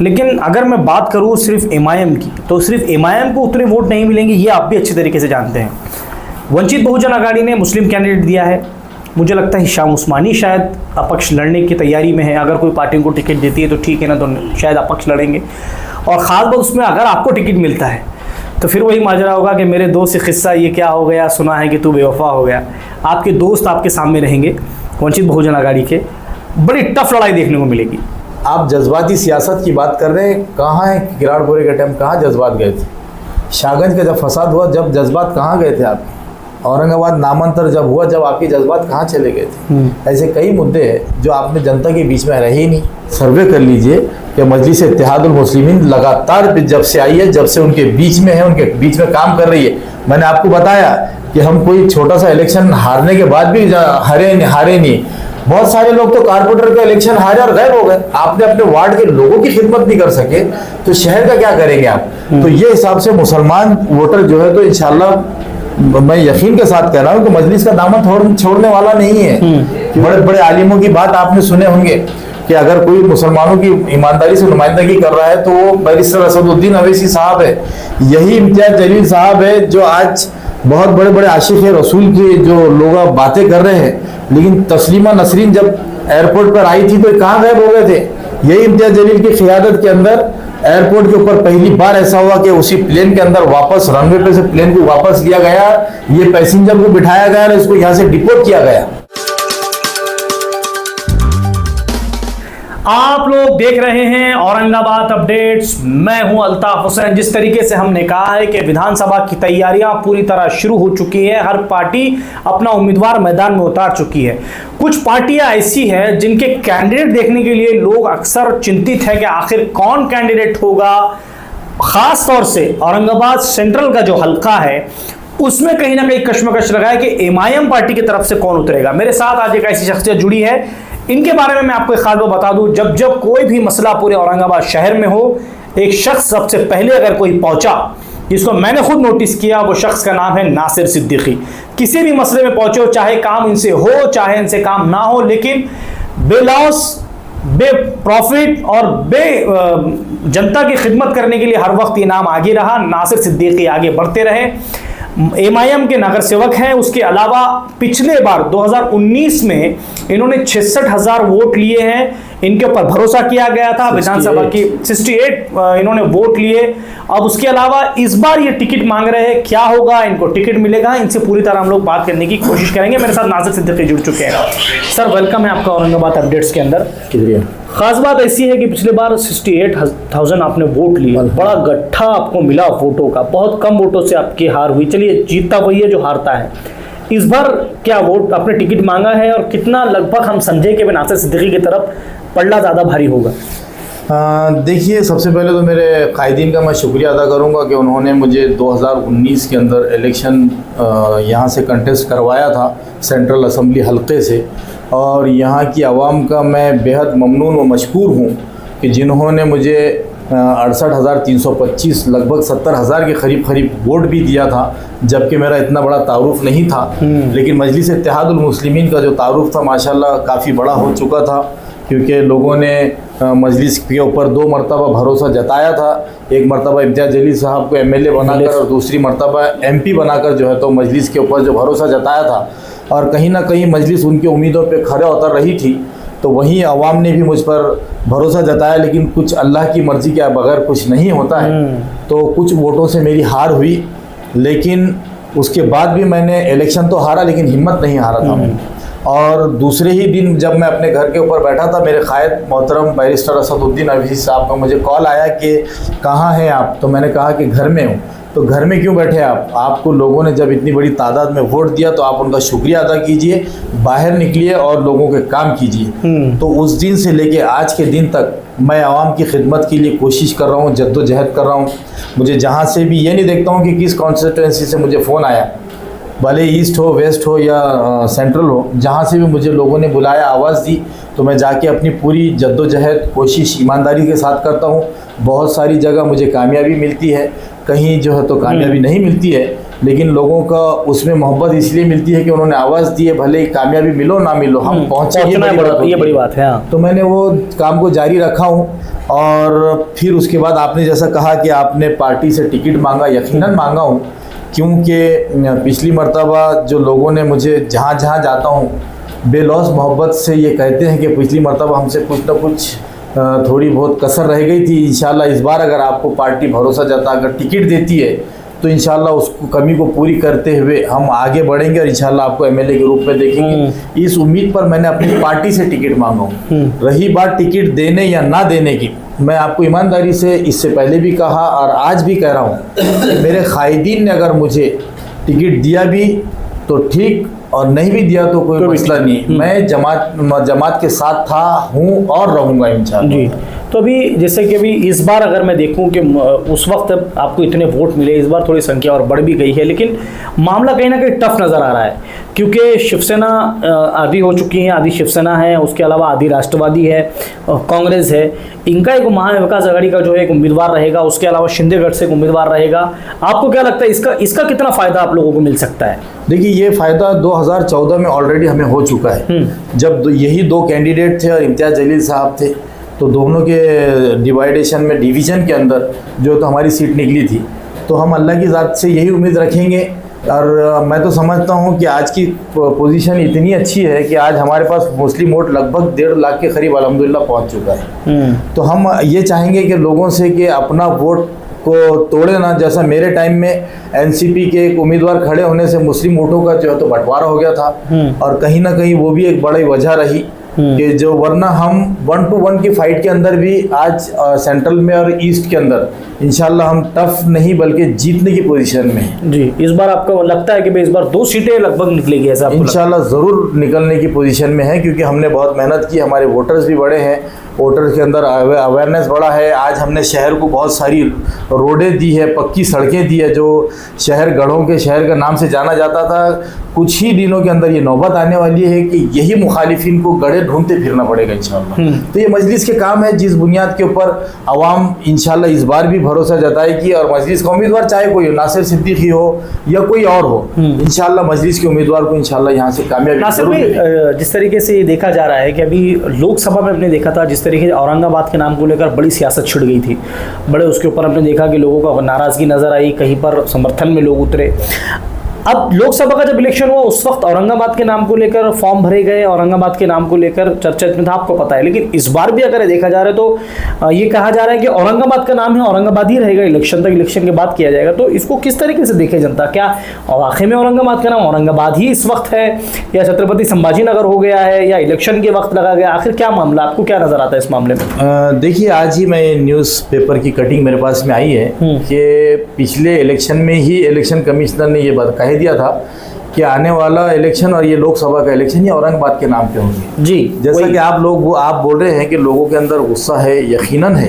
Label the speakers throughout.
Speaker 1: लेकिन अगर मैं बात करूँ सिर्फ एमआईएम की, तो सिर्फ एमआईएम को उतने वोट नहीं मिलेंगे, ये आप भी अच्छी तरीके से जानते हैं। वंचित बहुजन आघाड़ी ने मुस्लिम कैंडिडेट दिया है। मुझे लगता है हिशाम उस्मानी शायद अपक्ष लड़ने की तैयारी में है। अगर कोई पार्टी उनको टिकट देती है तो ठीक है ना, तो शायद अपक्ष लड़ेंगे। और ख़ास बात उसमें अगर आपको टिकट मिलता है तो फिर वही माजरा होगा कि मेरे दोस्त से किस्सा ये क्या हो गया, सुना है कि तू बेवफा हो गया। आपके दोस्त आपके सामने रहेंगे वंचित बहुजन आघाड़ी के। बड़ी टफ लड़ाई देखने को मिलेगी।
Speaker 2: आप जज्बाती सियासत की बात कर रहे हैं, कहाँ है किराड़पुरे के टाइम, कहाँ जज्बात गए थे? शाहगंज का जब फसाद हुआ, जब जज्बात कहाँ गए थे आपके? औरंगाबाद नामांतर जब हुआ, जब आपके जज्बात कहाँ चले गए थे? ऐसे कई मुद्दे हैं जो आपने जनता के बीच में रहे ही नहीं। सर्वे कर लीजिए कि मजलिस इत्तेहादुल मुस्लिमीन लगातार जब से आई है, जब से उनके बीच में है, उनके बीच में काम कर रही है। मैंने आपको बताया कि हम कोई छोटा सा इलेक्शन हारने के बाद भी हारे नहीं। बहुत सारे लोग तो कारपोरेटर का इलेक्शन हारे और गायब हो गए। आपने अपने वार्ड के लोगों की खिदमत नहीं कर सके तो शहर का क्या करेंगे आप? तो ये हिसाब से मुसलमान वोटर जो है, तो इंशाल्लाह मैं यकीन के साथ कह रहा हूँ कि मजलिस का दामन छोड़ने वाला नहीं है। बड़े बड़े आलिमों की बात आपने सुने होंगे कि अगर कोई मुसलमानों की ईमानदारी से नुमाइंदगी कर रहा है तो वो बैरिस्टर असदुद्दीन अवैसी साहब है, यही इम्तियाज जलील साहब है, जो आज बहुत बड़े बड़े आशिक रसूल के जो लोग बातें कर रहे हैं। लेकिन तस्लीमा नसरीन जब एयरपोर्ट पर आई थी तो कहाँ गायब हो गए थे? यही इम्तियाज जलील की क़ियादत के अंदर एयरपोर्ट के ऊपर पहली बार ऐसा हुआ कि उसी प्लेन के अंदर वापस रनवे पे से प्लेन को वापस लिया गया, ये पैसेंजर को बिठाया गया और इसको यहाँ से डिपोर्ट किया गया।
Speaker 1: आप लोग देख रहे हैं औरंगाबाद अपडेट्स। मैं हूं अल्ताफ हुसैन। जिस तरीके से हमने कहा है कि विधानसभा की तैयारियां पूरी तरह शुरू हो चुकी है, हर पार्टी अपना उम्मीदवार मैदान में उतार चुकी है। कुछ पार्टियां ऐसी हैं जिनके कैंडिडेट देखने के लिए लोग अक्सर चिंतित है कि आखिर कौन कैंडिडेट होगा। खास तौर से औरंगाबाद सेंट्रल का जो हल्का है उसमें कहीं ना कहीं कश्मकश लगा है कि एमआईएम पार्टी की तरफ से कौन उतरेगा। मेरे साथ आज एक ऐसी शख्सियत जुड़ी है, इनके बारे में मैं आपको एक खास बात बता दूं। जब कोई भी मसला पूरे औरंगाबाद शहर में हो, एक शख्स सबसे पहले अगर कोई पहुंचा, जिसको मैंने खुद नोटिस किया, वो शख्स का नाम है नासिर सिद्दीकी। किसी भी मसले में पहुंचो, चाहे काम इनसे हो चाहे इनसे काम ना हो, लेकिन बेलॉस, बे प्रॉफिट और जनता की खिदमत करने के लिए हर वक्त ये नाम आगे रहा। नासिर सिद्दीकी आगे बढ़ते रहे। एमआईएम के नगर सेवक हैं। उसके अलावा पिछले बार 2019 में इन्होंने 66,000 वोट लिए हैं। इनके ऊपर भरोसा किया गया था। विधानसभा की 68 इन्होंने वोट लिए। अब उसके अलावा इस बार ये टिकट मांग रहे हैं। क्या होगा, इनको टिकट मिलेगा, इनसे पूरी तरह हम लोग बात करने की कोशिश करेंगे। मेरे साथ नासिर सिद्दीकी जुड़ चुके हैं। सर वेलकम है आपका औरंगाबाद अपडेट्स के अंदर।
Speaker 2: शुक्रिया।
Speaker 1: खास बात ऐसी है कि पिछले बार 68,000 आपने वोट लिए, बड़ा गट्ठा आपको मिला वोटों का, बहुत कम वोटों से आपकी हार हुई। चलिए, जीतता वही है जो हारता है। इस बार क्या वोट आपने टिकट मांगा है और कितना लगभग हम समझे कि नासिर सिद्दीकी की तरफ पलड़ा ज़्यादा भारी होगा?
Speaker 2: देखिए, सबसे पहले तो मेरे कायदीन का मैं शुक्रिया अदा करूंगा कि उन्होंने मुझे 2019 के अंदर इलेक्शन यहाँ से कंटेस्ट करवाया था, सेंट्रल असम्बली हल्के से। और यहाँ की आवाम का मैं बेहद ममनून व मशकूर हूँ कि जिन्होंने मुझे 68,325 लगभग 70,000 के करीब वोट भी दिया था, जबकि मेरा इतना बड़ा तारुफ नहीं था। लेकिन मजलिस इत्तेहादुल मुस्लिमीन का जो तारुफ था माशाल्लाह काफ़ी बड़ा हो चुका था, क्योंकि लोगों ने मजलिस के ऊपर 2 मरतबा भरोसा जताया था। एक मरतबा इम्तियाज जलील साहब को एमएलए बनाकर और दूसरी मरतबा एमपी बनाकर जो है तो मजलिस के ऊपर जो भरोसा जताया था, और कहीं ना कहीं मजलिस उनकी उम्मीदों पे खरे उतर रही थी। तो वहीं अवाम ने भी मुझ पर भरोसा जताया, लेकिन कुछ अल्लाह की मर्ज़ी के बगैर कुछ नहीं होता है। तो कुछ वोटों से मेरी हार हुई, लेकिन उसके बाद भी मैंने इलेक्शन तो हारा, लेकिन हिम्मत नहीं हारा था मैं। और दूसरे ही दिन जब मैं अपने घर के ऊपर बैठा था, मेरे कायद मोहतरम बैरिस्टर असदुद्दीन अवैसी साहब का मुझे कॉल आया कि कहाँ हैं आप? तो मैंने कहा कि घर में हूँ। तो घर में क्यों बैठे आप? आपको लोगों ने जब इतनी बड़ी तादाद में वोट दिया तो आप उनका शुक्रिया अदा कीजिए, बाहर निकलिए और लोगों के काम कीजिए। तो उस दिन से लेके आज के दिन तक मैं आवाम की खिदमत के लिए कोशिश कर रहा हूँ, जद्दोजहद कर रहा हूँ। मुझे जहाँ से भी ये नहीं देखता हूँ कि किस कॉन्स्टिट्यूंसी से मुझे फ़ोन आया, भले ईस्ट हो, वेस्ट हो या सेंट्रल हो, जहाँ से भी मुझे लोगों ने बुलाया, आवाज़ दी, तो मैं जाके अपनी पूरी जद्दोजहद कोशिश ईमानदारी के साथ करता हूँ। बहुत सारी जगह मुझे कामयाबी मिलती है, कहीं जो है तो कामयाबी नहीं मिलती है, लेकिन लोगों का उसमें मोहब्बत इसलिए मिलती है कि उन्होंने आवाज़ दी है, भले कामयाबी मिलो ना मिलो, हम पहुँचे, ये बड़ी बात है। तो मैंने वो काम को जारी रखा हूँ। और फिर उसके बाद आपने जैसा कहा कि आपने पार्टी से टिकट मांगा, यकीनन मांगा हूँ, क्योंकि पिछली मर्तबा जो लोगों ने मुझे जहाँ जहाँ जाता हूँ बेलौस मोहब्बत से ये कहते हैं कि पिछली मर्तबा हमसे कुछ ना कुछ थोड़ी बहुत कसर रह गई थी। इंशाल्लाह इस बार अगर आपको पार्टी भरोसा जताकर टिकट देती है तो इंशाल्लाह उस कमी को पूरी करते हुए हम आगे बढ़ेंगे और इंशाल्लाह आपको एमएलए के रूप में देखेंगे। इस उम्मीद पर मैंने अपनी पार्टी से टिकट मांगा हूँ। रही बात टिकट देने या ना देने की, मैं आपको ईमानदारी से इससे पहले भी कहा और आज भी कह रहा हूँ कि मेरे कायदीन ने अगर मुझे टिकट दिया भी तो ठीक और नहीं भी दिया तो कोई मसला नहीं। मैं जमात के साथ था, हूँ और रहूँगा इंशाल्लाह।
Speaker 1: जी, तो अभी जैसे कि अभी इस बार अगर मैं देखूं कि उस वक्त आपको इतने वोट मिले, इस बार थोड़ी संख्या और बढ़ भी गई है, लेकिन मामला कहीं ना कहीं टफ नज़र आ रहा है, क्योंकि शिवसेना आधी हो चुकी है, आधी शिवसेना है, उसके अलावा आधी राष्ट्रवादी है, कांग्रेस है, इनका एक महाविकास आघाड़ी का जो है एक उम्मीदवार रहेगा, उसके अलावा शिंदेगढ़ से एक उम्मीदवार रहेगा। आपको क्या लगता है इसका कितना फ़ायदा आप लोगों को मिल सकता है?
Speaker 2: देखिए, ये फ़ायदा 2014 में ऑलरेडी हमें हो चुका है, जब यही दो कैंडिडेट थे और इम्तियाज़ जलील साहब थे, तो दोनों के डिवीज़न के अंदर जो तो हमारी सीट निकली थी। तो हम अल्लाह की ज़ात से यही उम्मीद रखेंगे और मैं तो समझता हूँ कि आज की पोजीशन इतनी अच्छी है कि आज हमारे पास मुस्लिम वोट लगभग 1.5 लाख के करीब अल्हम्दुलिल्लाह पहुँच चुका है। तो हम ये चाहेंगे कि लोगों से कि अपना वोट को तोड़े ना। जैसा मेरे टाइम में एनसीपी के एक उम्मीदवार खड़े होने से मुस्लिम वोटों का जो है तो बंटवारा हो गया था और कहीं ना कहीं वो भी एक बड़ी वजह रही कि जो वरना हम 1 to 1 की फाइट के अंदर भी आज सेंट्रल में और ईस्ट के अंदर इंशाल्लाह हम टफ नहीं बल्कि जीतने की पोजीशन में हैं।
Speaker 1: जी, इस बार आपको लगता है कि भाई इस बार 2 सीटें लगभग निकलेगी ऐसा?
Speaker 2: इंशाल्लाह ज़रूर निकलने की पोजीशन में है, क्योंकि हमने बहुत मेहनत की, हमारे वोटर्स भी बड़े हैं, वोटर्स के अंदर अवेयरनेस बड़ा है। आज हमने शहर को बहुत सारी रोडें दी है, पक्की सड़कें दी है, जो शहर गढ़ों के शहर का नाम से जाना जाता था। कुछ ही दिनों के अंदर ये नौबत आने वाली है कि यही मुखालिफिन को गड़े ढूंढते फिरना पड़ेगा इंशाल्लाह। तो ये मजलिस के काम है जिस बुनियाद के ऊपर अवाम इंशाल्लाह इस बार भी भरोसा जताएगी और मजलिस का उम्मीदवार चाहे कोई हो, नासिर सिद्दीकी हो या कोई और हो, इंशाल्लाह मजलिस के उम्मीदवार को इंशाल्लाह यहाँ से कामयाबी।
Speaker 1: नासिर भाई, जिस तरीके से ये देखा जा रहा है कि अभी लोकसभा में हमने देखा था जिस तरीके से औरंगाबाद के नाम को लेकर बड़ी सियासत छिड़ गई थी, बड़े उसके ऊपर हमने देखा कि लोगों का नाराज़गी नज़र आई, कहीं पर समर्थन में लोग उतरे। अब लोकसभा का जब इलेक्शन हुआ उस वक्त औरंगाबाद के नाम को लेकर फॉर्म भरे गए, औरंगाबाद के नाम को लेकर चर्चा में था, आपको पता है। लेकिन इस बार भी अगर देखा जा रहा है तो ये कहा जा रहा है कि औरंगाबाद का नाम है, औरंगाबाद ही रहेगा इलेक्शन तक, इलेक्शन के बाद किया जाएगा। तो इसको किस तरीके से देखे जनता? क्या वाकई में औरंगाबाद का नाम औरंगाबाद ही इस वक्त है या छत्रपति संभाजी नगर हो गया है या इलेक्शन के वक्त लगा गया? आखिर क्या मामला, आपको क्या नजर आता है इस मामले में?
Speaker 2: देखिए, आज ही मैं न्यूज़पेपर की कटिंग मेरे पास में आई है कि पिछले इलेक्शन में ही इलेक्शन कमिश्नर ने ये बात कह दिया था कि आने वाला इलेक्शन और ये लोकसभा का इलेक्शन ये औरंगाबाद के नाम पे होंगे। जी, जैसा कि आप बोल रहे हैं कि लोगों के अंदर गुस्सा है, यकीनन है,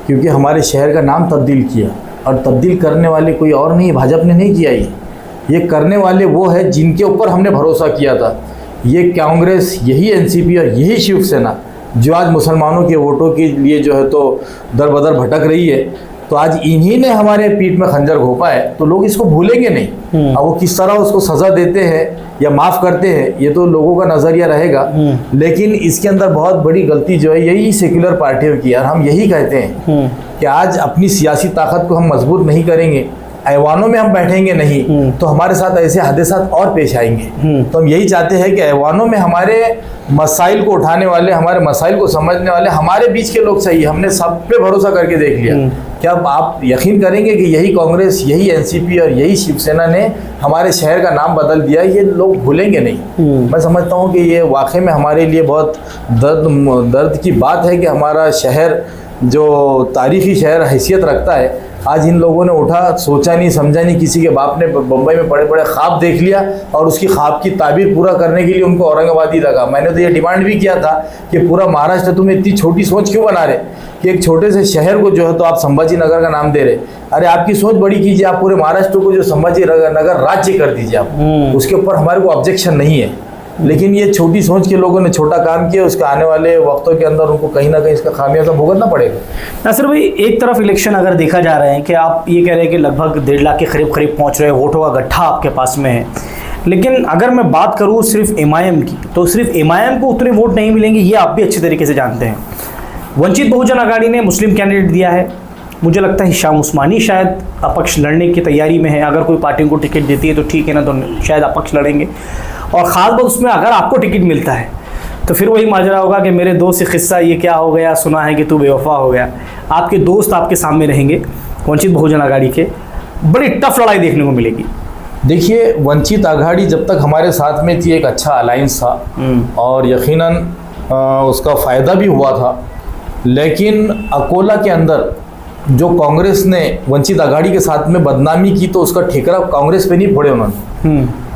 Speaker 2: क्योंकि हमारे शहर का नाम तब्दील किया और तब्दील करने वाले कोई और नहीं, भाजपा ने नहीं किया। ये करने वाले वो है जिनके ऊपर हमने भरोसा किया था। ये कांग्रेस, यही एनसीपी और यही शिवसेना जो आज मुसलमानों के वोटों के लिए जो है तो दर बदर भटक रही है। तो आज इन्हीं ने हमारे पीठ में खंजर घोंपा है, तो लोग इसको भूलेंगे नहीं। अब वो किस तरह उसको सज़ा देते हैं या माफ़ करते हैं ये तो लोगों का नज़रिया रहेगा, लेकिन इसके अंदर बहुत बड़ी गलती जो है यही सेक्युलर पार्टियों की। और हम यही कहते हैं कि आज अपनी सियासी ताकत को हम मजबूत नहीं करेंगे, ऐवानों में हम बैठेंगे नहीं, तो हमारे साथ ऐसे हादसात और पेश आएंगे। तो हम यही चाहते हैं कि ऐवानों में हमारे मसाइल को उठाने वाले, हमारे मसाइल को समझने वाले हमारे बीच के लोग सही। हमने सब पे भरोसा करके देख लिया। क्या आप यकीन करेंगे कि यही कांग्रेस, यही एनसीपी और यही शिवसेना ने हमारे शहर का नाम बदल दिया? ये लोग भूलेंगे नहीं। मैं समझता हूँ कि ये वाकई में हमारे लिए बहुत दर्द की बात है कि हमारा शहर जो तारीख़ी शहर हैसियत रखता है, आज इन लोगों ने उठा, सोचा नहीं समझा नहीं, किसी के बाप ने बम्बई में बड़े बड़े ख्वाब देख लिया और उसकी ख्वाब की ताबीर पूरा करने के लिए उनको औरंगाबाद ही लगा। मैंने तो ये डिमांड भी किया था कि पूरा महाराष्ट्र तुम्हें इतनी छोटी सोच क्यों बना रहे कि एक छोटे से शहर को जो है तो आप संभाजी नगर का नाम दे रहे। अरे आपकी सोच बड़ी कीजिए, आप पूरे महाराष्ट्र को जो संभाजी नगर राज्य कर दीजिए आप, उसके ऊपर हमारे को ऑब्जेक्शन नहीं है। लेकिन ये छोटी सोच के लोगों ने छोटा काम किया, उसके आने वाले वक्तों के अंदर उनको कहीं ना कहीं इसका खामियाजा भुगतना पड़ेगा।
Speaker 1: नासिर भाई, एक तरफ इलेक्शन अगर देखा जा रहा है कि आप ये कह रहे हैं कि लगभग 1.5 लाख के करीब पहुंच रहे हैं, वोटों का गट्ठा आपके पास में है, लेकिन अगर मैं बात करूं सिर्फ एमआईएम की, तो सिर्फ एमआईएम को उतने वोट नहीं मिलेंगे, ये आप भी अच्छी तरीके से जानते हैं। वंचित बहुजन आघाड़ी ने मुस्लिम कैंडिडेट दिया है। मुझे लगता है हिशाम उस्मानी शायद अपक्ष लड़ने की तैयारी में है। अगर कोई पार्टी उनको टिकट देती है तो ठीक है, ना तो शायद अपक्ष लड़ेंगे। और ख़ास बात उसमें अगर आपको टिकट मिलता है तो फिर वही माजरा होगा कि मेरे दोस्त से किस्सा ये क्या हो गया, सुना है कि तू बेवफा हो गया। आपके दोस्त आपके सामने रहेंगे वंचित बहुजन आघाड़ी के, बड़ी टफ लड़ाई देखने को मिलेगी।
Speaker 2: देखिए, वंचित आघाड़ी जब तक हमारे साथ में थी एक अच्छा अलायंस था और यकीनन उसका फ़ायदा भी हुआ था। लेकिन अकोला के अंदर जो कांग्रेस ने वंचित आघाड़ी के साथ में बदनामी की तो उसका ठेकरा कांग्रेस पे नहीं फोड़े उन्होंने,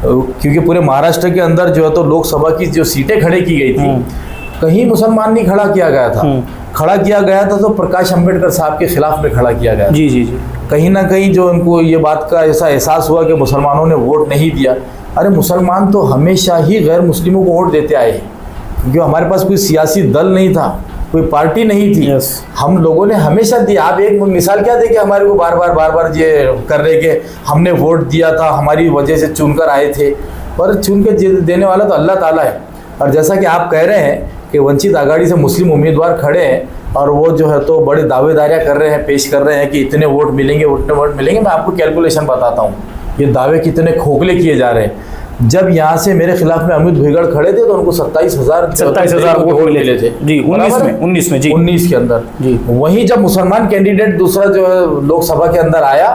Speaker 2: क्योंकि पूरे महाराष्ट्र के अंदर जो है तो लोकसभा की जो सीटें खड़े की गई थी कहीं मुसलमान नहीं खड़ा किया गया था। खड़ा किया गया था तो प्रकाश अंबेडकर साहब के खिलाफ में खड़ा किया गया।
Speaker 1: जी जी जी।
Speaker 2: कहीं ना कहीं जो उनको ये बात का ऐसा एहसास हुआ कि मुसलमानों ने वोट नहीं दिया। अरे मुसलमान तो हमेशा ही गैर मुस्लिमों को वोट देते आए, क्योंकि हमारे पास कोई सियासी दल नहीं था, कोई पार्टी नहीं थी। हम लोगों ने हमेशा दिया। आप एक मिसाल क्या दे कि हमारे को बार बार ये कर रहे कि हमने वोट दिया था, हमारी वजह से चुनकर आए थे, पर चुन के देने वाला तो अल्लाह ताला है। और जैसा कि आप कह रहे हैं कि वंचित आघाड़ी से मुस्लिम उम्मीदवार खड़े हैं और वो जो है तो बड़े दावेदारियाँ कर रहे हैं, पेश कर रहे हैं कि इतने वोट मिलेंगे उतने वोट मिलेंगे। मैं आपको कैलकुलेशन बताता हूँ, ये दावे कितने खोखले किए जा रहे हैं। जब यहाँ से मेरे खिलाफ में अमित भुईगढ़ खड़े थे तो उनको 27,000 वोट मिले थे जी, 19 के अंदर जी। वहीं जब मुसलमान कैंडिडेट दूसरा जो है लोकसभा के अंदर आया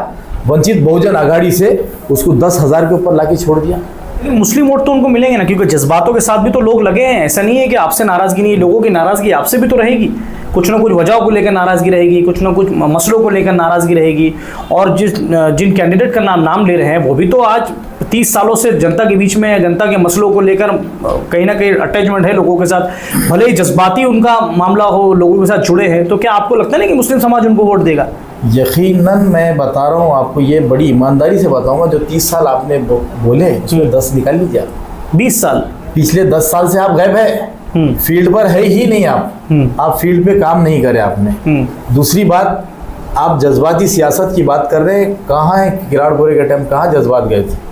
Speaker 2: वंचित बहुजन आघाड़ी से, उसको 10,000 के ऊपर लाके छोड़ दिया।
Speaker 1: मुस्लिम वोट तो उनको मिलेंगे ना, क्योंकि जज्बातों के साथ भी तो लोग लगे हैं। ऐसा नहीं है कि आपसे नाराजगी नहीं है, लोगों की नाराजगी आपसे भी तो रहेगी। कुछ ना कुछ वजहों को लेकर नाराजगी रहेगी, कुछ ना कुछ मसलों को लेकर नाराजगी रहेगी। और जिन कैंडिडेट का नाम ले रहे हैं वो भी तो आज 30 सालों से जनता के बीच में, जनता के मसलों को लेकर कहीं ना कहीं अटैचमेंट है लोगों के साथ, भले ही जज्बाती उनका मामला हो, लोगों के साथ जुड़े हैं। तो क्या आपको लगता है ना कि मुस्लिम समाज उनको वोट देगा?
Speaker 2: यकीनन मैं बता रहा हूँ आपको, ये बड़ी ईमानदारी से बताऊंगा। जो 30 साल आपने बोले उसमें 10 निकाल लीजिए।
Speaker 1: 20 साल,
Speaker 2: पिछले 10 साल से आप गायब है, फील्ड पर है ही नहीं। आप फील्ड पे काम नहीं करे आपने। दूसरी बात, आप जज्बाती सियासत की बात कर रहे हैं। कहाँ है किराड़पुरे के टाइम, कहाँ जज्बात गए थे?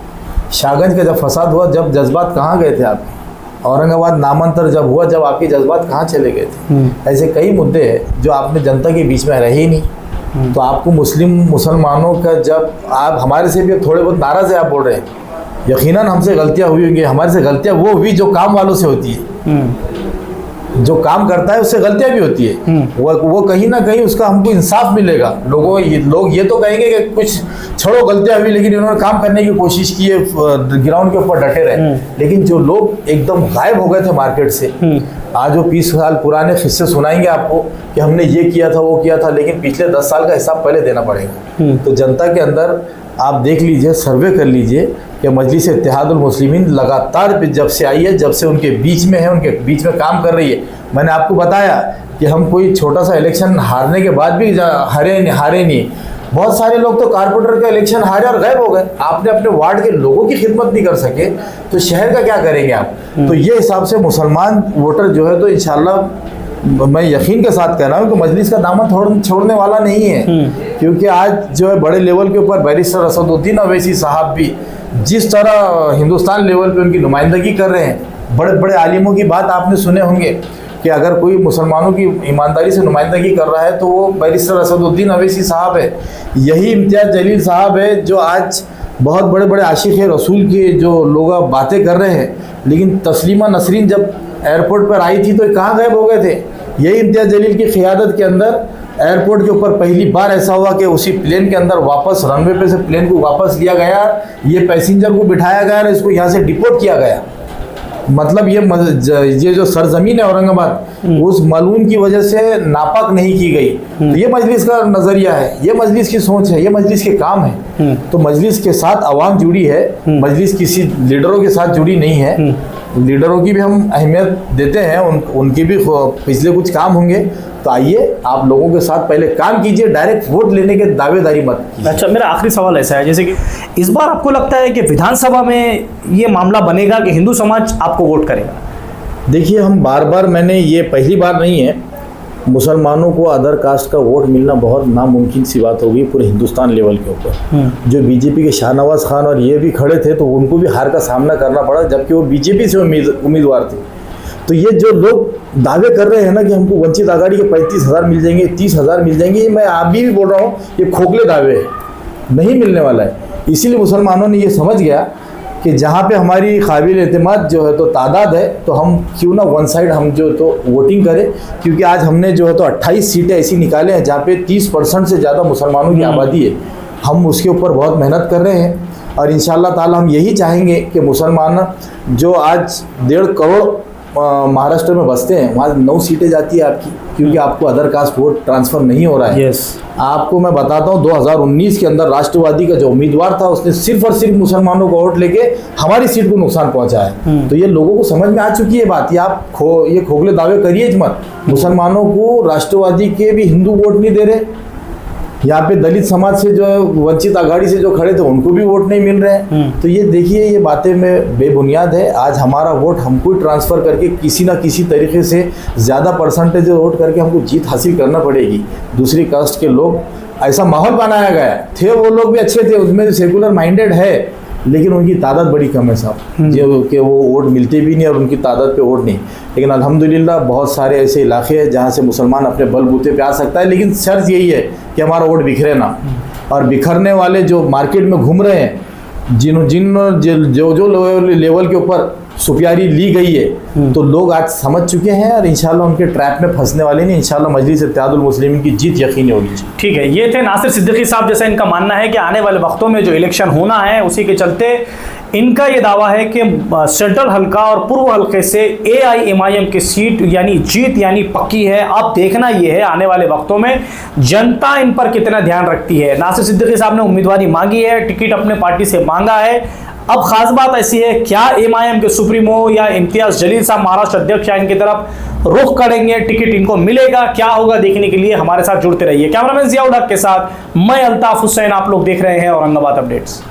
Speaker 2: शाहगंज का जब फसाद हुआ, जब जज्बात कहाँ गए थे आप? औरंगाबाद नामांतर जब हुआ, जब आपके जज्बात कहाँ चले गए थे? ऐसे कई मुद्दे हैं जो आपने जनता के बीच में रहे ही नहीं। तो आपको मुसलमानों का, जब आप हमारे से भी थोड़े बहुत नाराज़ है, आप बोल रहे हैं, यकीनन हमसे गलतियां हुई होंगी। हमारे से गलतियां वो हुई जो काम वालों से होती है। जो काम करता है उससे गलतियां भी होती है। वो कहीं ना कहीं उसका हमको इंसाफ मिलेगा। लोग ये तो कहेंगे कि कुछ छोड़ो गलतियां हुई, लेकिन इन्होंने काम करने की कोशिश की है, ग्राउंड के ऊपर डटे रहे। लेकिन जो लोग एकदम गायब हो गए थे मार्केट से, आज वो 20 साल पुराने किस्से सुनाएंगे आपको कि हमने ये किया था, वो किया था, लेकिन पिछले 10 साल का हिसाब पहले देना पड़ेगा। तो जनता के अंदर आप देख लीजिए, सर्वे कर लीजिए कि मजलिस इत्तेहादुल मुस्लिमीन लगातार जब से आई है, जब से उनके बीच में है, उनके बीच में काम कर रही है। मैंने आपको बताया कि हम कोई छोटा सा इलेक्शन हारने के बाद भी हारे नहीं। बहुत सारे लोग तो कारपोरेटर का इलेक्शन हारे और गायब हो गए। आपने अपने वार्ड के लोगों की खिदमत नहीं कर सके तो शहर का क्या करेंगे आप? तो ये हिसाब से मुसलमान वोटर जो है तो इंशाल्लाह मैं यकीन के साथ कह रहा हूँ कि मजलिस का दामन छोड़ने वाला नहीं है। क्योंकि आज जो है बड़े लेवल के ऊपर बैरिस्टर असदुद्दीन अवैसी साहब भी जिस तरह हिंदुस्तान लेवल पे उनकी नुमाइंदगी कर रहे हैं, बड़े बड़े आलिमों की बात आपने सुने होंगे कि अगर कोई मुसलमानों की ईमानदारी से नुमाइंदगी कर रहा है तो वो बैरिस्टर असदुद्दीन अवैसी साहब है। यही इम्तियाज़ जलील साहब है जो आज बहुत बड़े बड़े आशिक रसूल के जो लोग बातें कर रहे हैं, लेकिन तस्लीमा नसरीन जब एयरपोर्ट पर आई थी तो कहाँ गायब हो गए थे? यही इम्तियाज़ जलील की क़ियादत के अंदर एयरपोर्ट के ऊपर पहली बार ऐसा हुआ कि उसी प्लेन के अंदर वापस रनवे पे से प्लेन को वापस लिया गया, ये पैसेंजर को बिठाया गया और इसको यहाँ से डिपोर्ट किया गया। मतलब ये जो सरजमीन है औरंगाबाद, उस मलून की वजह से नापाक नहीं की गई। तो ये मजलिस का नज़रिया है, ये मजलिस की सोच है, ये मजलिस के काम है। तो मजलिस के साथ आवाम जुड़ी है, मजलिस किसी लीडरों के साथ जुड़ी नहीं है। लीडरों की भी हम अहमियत देते हैं, उनके भी पिछले कुछ काम होंगे। तो आइए आप लोगों के साथ पहले काम कीजिए, डायरेक्ट वोट लेने के दावेदारी मत कीजिए।
Speaker 1: अच्छा, मेरा आखिरी सवाल ऐसा है, जैसे कि इस बार आपको लगता है कि विधानसभा में ये मामला बनेगा कि हिंदू समाज आपको वोट करेगा?
Speaker 2: देखिए, हम बार मैंने ये पहली बार नहीं है, मुसलमानों को अदर कास्ट का वोट मिलना बहुत नामुमकिन सी बात होगी पूरे हिंदुस्तान लेवल के ऊपर। जो बीजेपी के शाहनवाज खान और ये भी खड़े थे तो उनको भी हार का सामना करना पड़ा, जबकि वो बीजेपी से उम्मीदवार थे। तो ये जो लोग दावे कर रहे हैं ना कि हमको वंचित आघाड़ी के 35,000 मिल जाएंगे, 30,000 मिल जाएंगे, ये मैं अभी भी बोल रहा हूँ, ये खोखले दावे हैं, नहीं मिलने वाला है। इसीलिए मुसलमानों ने ये समझ गया कि जहाँ पे हमारी काबिल एतमाद जो है तो तादाद है, तो हम क्यों ना वन साइड हम जो तो वोटिंग करें, क्योंकि आज हमने जो है तो 28 सीटें ऐसी निकाले हैं जहाँ पे 30% से ज़्यादा मुसलमानों की आबादी है। हम उसके ऊपर बहुत मेहनत कर रहे हैं और इंशाअल्लाह ताला हम यही चाहेंगे कि मुसलमान जो आज 1.5 करोड़ महाराष्ट्र में बसते हैं, वहाँ 9 सीटें जाती है आपकी, क्योंकि आपको अदर कास्ट वोट ट्रांसफ़र नहीं हो रहा है। आपको मैं बताता हूँ 2019 के अंदर राष्ट्रवादी का जो उम्मीदवार था उसने सिर्फ और सिर्फ मुसलमानों को वोट लेके हमारी सीट को नुकसान पहुँचाया है। तो ये लोगों को समझ में आ चुकी है बात। ये आप ये खोखले दावे करिए मत। मुसलमानों को राष्ट्रवादी के भी हिंदू वोट नहीं दे रहे, यहाँ पे दलित समाज से जो वंचित आघाड़ी से जो खड़े थे उनको भी वोट नहीं मिल रहे हैं। तो ये देखिए, ये बातें में बेबुनियाद है। आज हमारा वोट हमको ही ट्रांसफ़र करके किसी ना किसी तरीके से ज़्यादा परसेंटेज वोट करके हमको जीत हासिल करना पड़ेगी। दूसरी कास्ट के लोग, ऐसा माहौल बनाया गया थे, वो लोग भी अच्छे थे, उसमें सेकुलर माइंडेड है, लेकिन उनकी तादाद बड़ी कम है साहब, जो कि वो वोट मिलते भी नहीं और उनकी तादाद पे वोट नहीं। लेकिन अल्हम्दुलिल्लाह बहुत सारे ऐसे इलाके हैं जहाँ से मुसलमान अपने बलबूते पे आ सकता है, लेकिन शर्त यही है कि हमारा वोट बिखरे ना। और बिखरने वाले जो मार्केट में घूम रहे हैं, जो लेवल के ऊपर सुपियारी ली गई है, तो लोग आज समझ चुके हैं और इंशाल्लाह उनके ट्रैप में फंसने वाले नहीं। इंशाल्लाह मजलिस इत्तेहादुल मुस्लिमीन की जीत यकीनी होगी।
Speaker 1: ठीक है, ये थे नासिर सिद्दीकी साहब। जैसा इनका मानना है कि आने वाले वक्तों में जो इलेक्शन होना है उसी के चलते इनका ये दावा है कि सेंट्रल हल्का और पूर्व हल्के से AIMIM की सीट यानी जीत यानी पक्की है। अब देखना ये है आने वाले वक्तों में जनता इन पर कितना ध्यान रखती है। नासिर सिद्दीकी साहब ने उम्मीदवारी मांगी है, टिकट अपने पार्टी से मांगा है। अब खास बात ऐसी है, क्या MIM के सुप्रीमो या इम्तियाज जलील साहब महाराष्ट्र अध्यक्ष इनकी तरफ रुख करेंगे, टिकट इनको मिलेगा, क्या होगा, देखने के लिए हमारे साथ जुड़ते रहिए। कैमरामैन जियाउल हक के साथ मैं अल्ताफ हुसैन, आप लोग देख रहे हैं औरंगाबाद अपडेट्स।